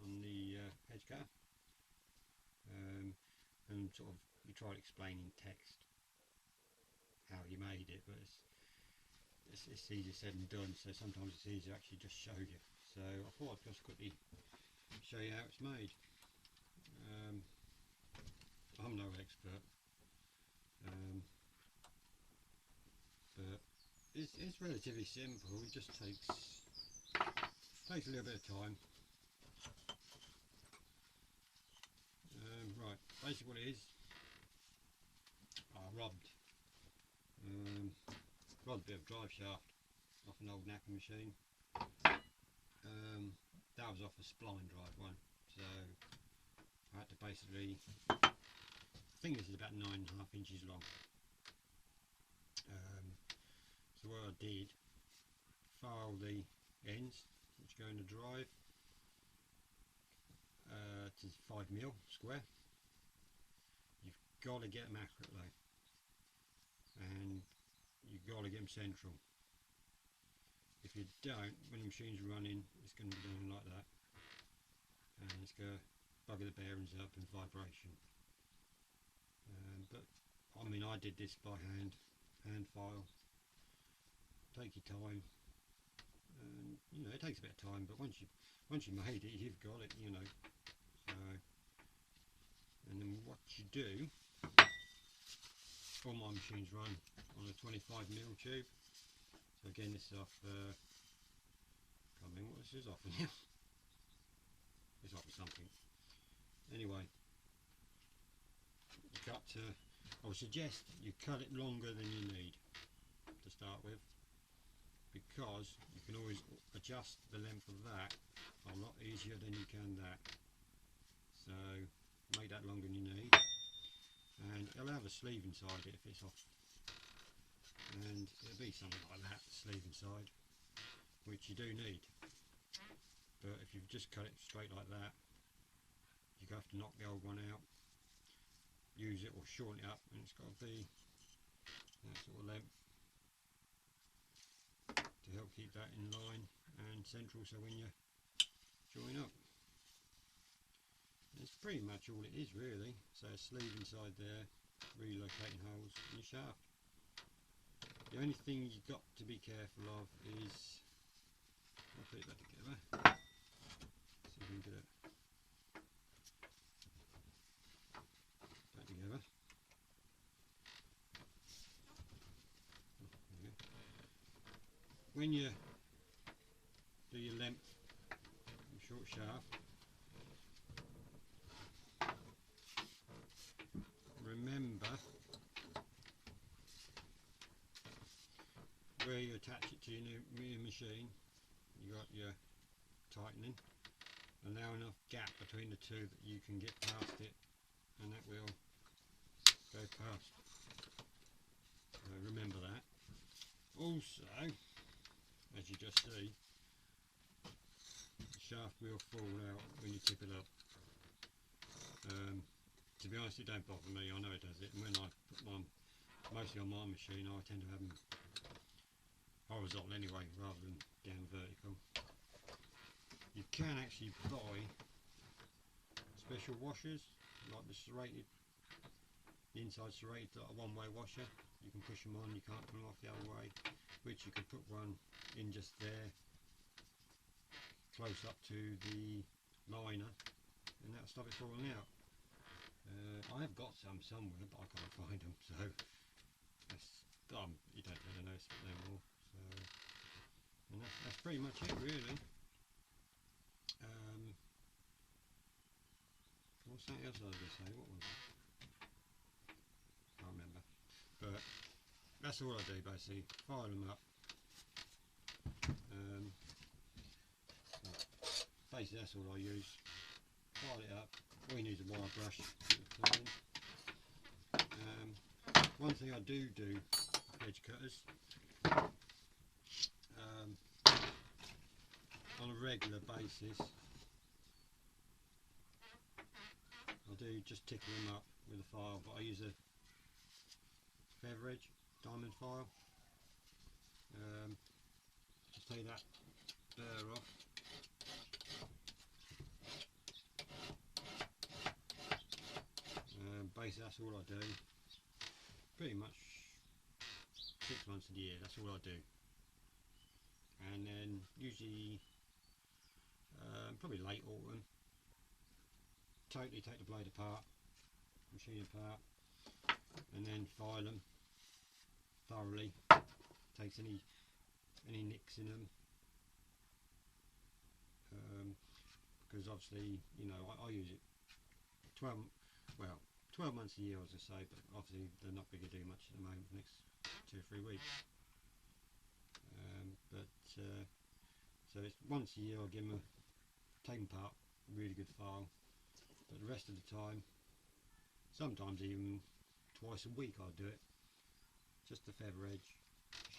on the Hedge cutter, and sort of we tried explaining text how you made it, but it's easier said than done, so sometimes it's easier to actually just show you. So I thought I'd just quickly show you how it's made. I'm no expert, but it's relatively simple. It just takes a little bit of time. Right, basically what it is, I robbed a bit of drive shaft off an old knacker machine. That was off a spline drive one, so I had to basically, I think this is about 9.5 inches long. So what I did, file the ends which go in the drive to 5mm square. You've got to get them accurate though, and you've got to get them central. If you don't, when the machine's running, it's going to be going like that, and it's going to bugger the bearings up and vibration. But I mean, I did this by hand file. Take your time, and you know, it takes a bit of time, but once you made it, you've got it, you know. So, and then what you do, all my machines run on a 25mm tube. So again, this is off, can't remember what this is off now. It's off something. Anyway, you cut to, I would suggest you cut it longer than you need to start with, because you can always adjust the length of that a lot easier than you can that. So make that longer than you need, and it'll have a sleeve inside it if it's off. And it'll be something like that, sleeve inside, which you do need. But if you've just cut it straight like that, you have to knock the old one out, use it or shorten it up, and it's got to be that sort of length to help keep that in line and central, so when you join up, that's pretty much all it is really. So a sleeve inside there, relocating holes in your shaft. The only thing you've got to be careful of is, I'll put that together, see if we can get it back together. When you do your length and short shaft, remember where you attach it to your new machine, you got your tightening, allow enough gap between the two that you can get past it, and that will go past. So remember that. Also, as you just see, the shaft will fall out when you tip it up. To be honest, it don't bother me, I know it does it, and when I put mine mostly on my machine, I tend to have them horizontal anyway, rather than down vertical. You can actually buy special washers, like the serrated, the inside serrated, like a one-way washer. You can push them on, you can't put them off the other way, which you could put one in just there, close up to the liner, and that'll stop it falling out. I have got some somewhere, but I can't find them, so that's, you don't really notice it no more. So, and that's pretty much it really. What's that else I was going to say? What was it? Can't remember. But that's all I do basically. File them up. Basically that's all I use. File it up. All you need is a wire brush. One thing I do with edge cutters, on a regular basis, I do just tickle them up with a file, but I use a feather edge diamond file. Just take that burr off, basically that's all I do. Pretty much 6 months of the year, that's all I do. And then usually probably late autumn, totally take the blade apart, machine apart, and then file them thoroughly. Takes any nicks in them, because obviously, you know, I use it 12 months a year, as I say, but obviously they're not going to do much at the moment for the next 2 or 3 weeks. So it's once a year I give them take them apart, really good file, but the rest of the time, sometimes even twice a week I do it, just the feather edge,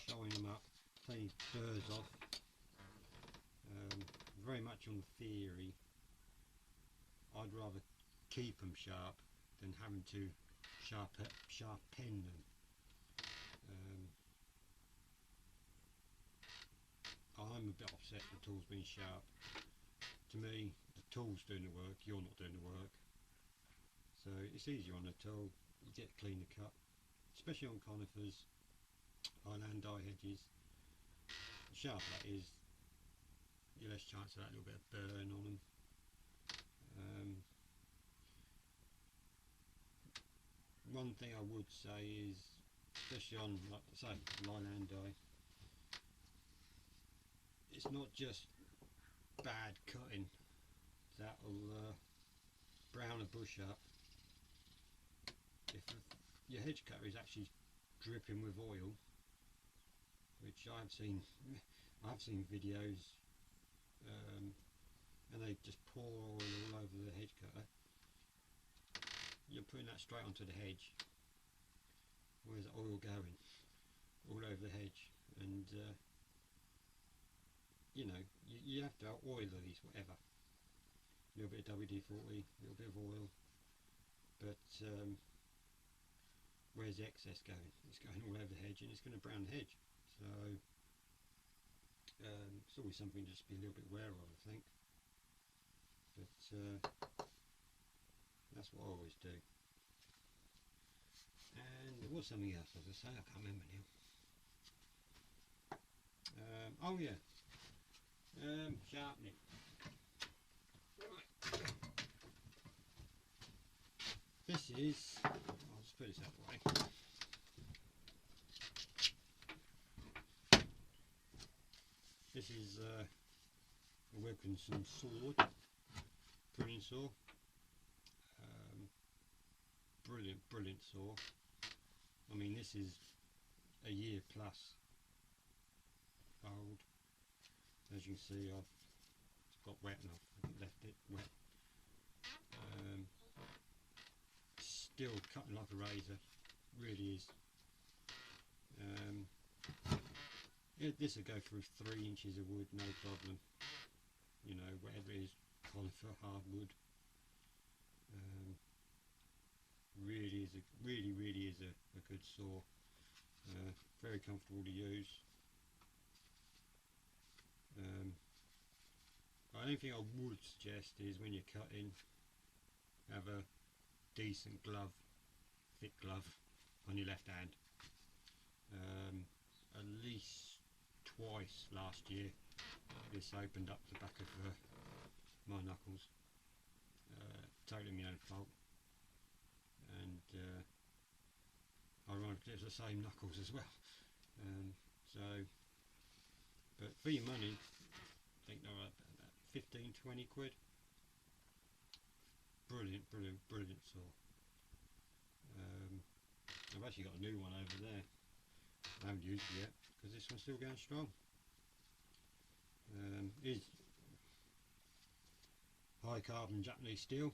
showing them up, taking burrs off, very much on theory. I'd rather keep them sharp than having to sharpen them. I'm a bit upset with the tools being sharp. To me, the tool's doing the work, you're not doing the work. So it's easier on the tool, you get a cleaner cut, especially on conifers, Highland hedges. The sharper that is, you're less chance of that little bit of burn on them. One thing I would say is, especially on, like I say, Highland it's not just bad cutting that'll brown a bush up. If your hedge cutter is actually dripping with oil, which I've seen videos, and they just pour oil all over the hedge cutter, you're putting that straight onto the hedge. Where's the oil going? All over the hedge. And you know, you have to oil these, whatever. A little bit of WD-40, a little bit of oil, but where's the excess going? It's going all over the hedge, and it's going to brown the hedge. So it's always something to just be a little bit aware of, I think. But that's what I always do. And there was something else, as I say, I can't remember now. Oh yeah. Sharpening. Right. This is, I'll just put this out of the way. This is a Wilkinson sword, pruning saw. Brilliant saw. I mean, this is a year plus old. As you can see, it's got wet and I've left it wet. Still cutting like a razor, really is. This will go through 3 inches of wood, no problem. You know, whatever it is, conifer, hardwood. Really is a good saw. Very comfortable to use. The only thing I would suggest is when you're cutting, have a decent glove, thick glove on your left hand. At least twice last year this opened up the back of my knuckles, totally my own fault, and ironically it was the same knuckles as well. But for your money, I think they're about 15-20 quid. Brilliant saw. I've actually got a new one over there. I haven't used it yet because this one's still going strong. Is high carbon Japanese steel.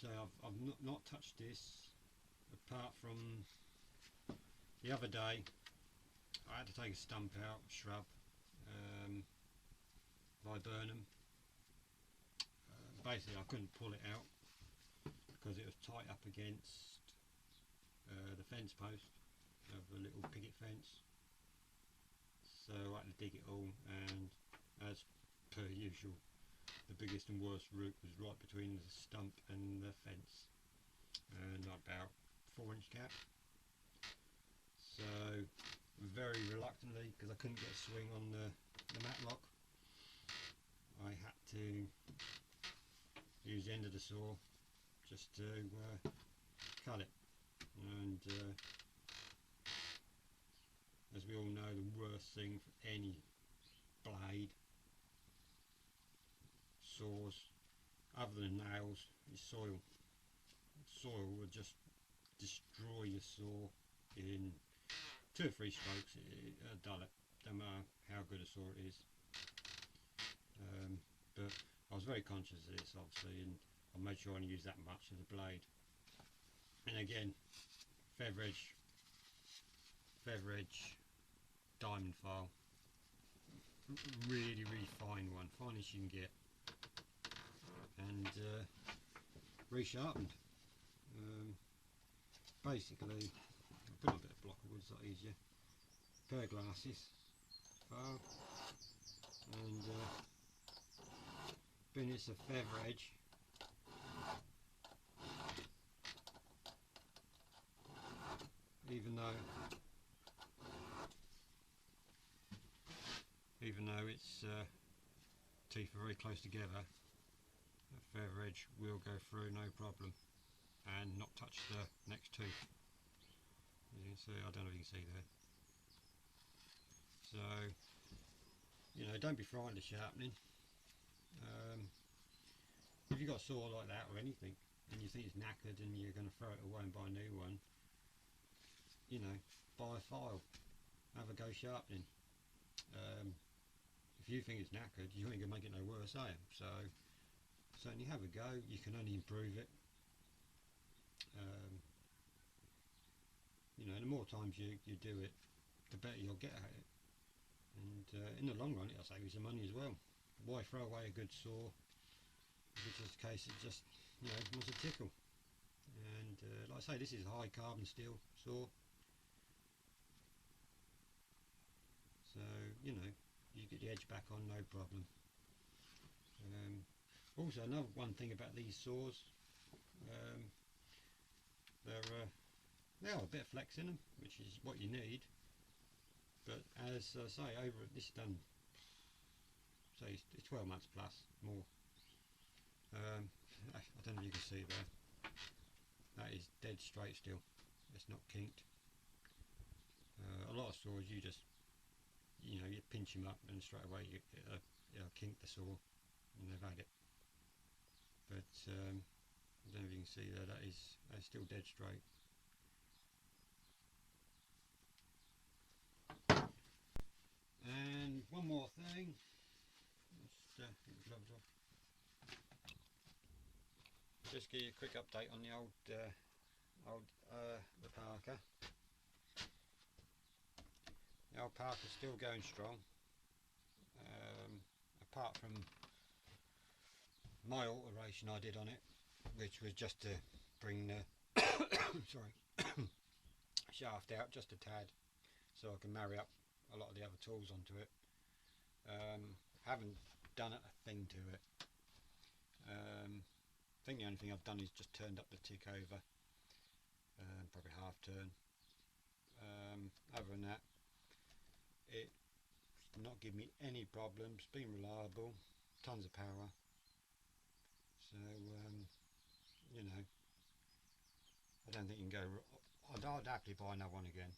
So I've not touched this apart from the other day. I had to take a stump out, shrub, viburnum. Basically I couldn't pull it out because it was tight up against the fence post of a little picket fence. So I had to dig it all, and as per usual, the biggest and worst root was right between the stump and the fence, and about 4-inch gap. So very reluctantly, because I couldn't get a swing on the matlock, I had to use the end of the saw just to cut it. And as we all know, the worst thing for any blade, saws, other than nails, is soil. Soil will just destroy your saw in 2 or 3 strokes. It'll dull it, no matter how good a saw it is. But I was very conscious of this, obviously, and I made sure I only used that much of the blade. And again, feather edge diamond file, really fine one, finest you can get, and resharpened. Basically, I'll put a bit of block of wood, it's a lot easier. Pair of glasses, file, and being it's a feather edge, even though its teeth are very close together, a feather edge will go through no problem and not touch the next tooth. As you can see, I don't know if you can see there. So, you know, don't be frightened of sharpening. If you've got a saw like that or anything and you think it's knackered and you're going to throw it away and buy a new one, you know, buy a file, have a go sharpening. If you think it's knackered, you ain't going to make it no worse, are you? So certainly have a go, you can only improve it. You know, the more times you do it, the better you'll get at it. And in the long run, it'll save you some money as well. Why throw away a good saw if it's just a case it just, you know, wants a tickle? And like I say, this is a high carbon steel saw, so you know, you get the edge back on no problem. Also, another one thing about these saws, they have a bit of flex in them, which is what you need. But as I say, this is done, say it's 12 months plus more. I don't know if you can see there. That is dead straight still. It's not kinked. A lot of saws, you just, you know, you pinch them up and straight away it'll kink the saw, and they've had it. But I don't know if you can see there. That's still dead straight. And one more thing. Let's get the gloves off. Just give you a quick update on the the Parker. The old Parker's still going strong. Apart from my alteration I did on it, which was just to bring the sorry shaft out just a tad, so I can marry up a lot of the other tools onto it. Haven't done a thing to it. I think the only thing I've done is just turned up the tick over, probably half turn. Other than that, it's not giving me any problems, been reliable, tons of power. So you know, I don't think you can go. I'd happily buy another one again.